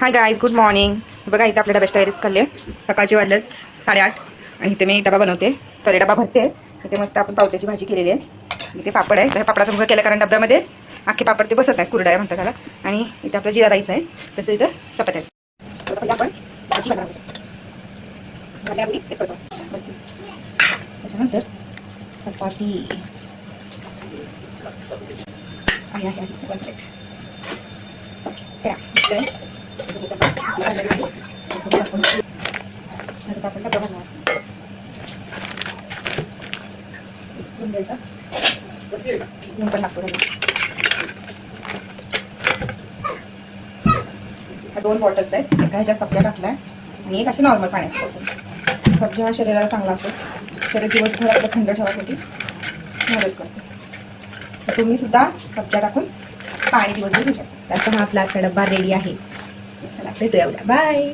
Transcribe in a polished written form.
Hi guys, good morning. बघा इथे आपल्या डब्याची तयारीच खाल्ली आहे. सकाळची वाजलेत 8:30 आणि इथे मी डबा बनवते. सॉरी, डबा भरते. इथे मस्त आपण पावट्याची भाजी केलेली आहे. इथे पापड आहे. त्या पापडाचा मुग केला कारण डब्यामध्ये अख्खे पापड ते बसत नाही, कुरड्या म्हणतात त्याला. आणि इथे आपला जिरा राईस आहे. तसं इथं चपात्या आहेत. तर पहिले आपण भाजी बनवायची. आपली त्याच्यानंतर चपाती आहे आहे आपण डबा बनवायचा. स्पून द्यायचा, स्पून पण लागतो. ह्या 2 बॉटल्स आहेत. एका ह्याच्या सब्जा टाकलाय आणि एक अशी नॉर्मल पाण्याची बॉटल. सब्जा हा शरीराला चांगला असतो. शरीर दिवसभर आपलं थंड ठेवायसाठी मदत करतो. तर तुम्ही सुद्धा सब्जा टाकून पाणी दिवसभर घेऊ शकता. त्याचा हा आपला आजचा डब्बा रेडी आहे. चला भेटूया उद्या. बाय.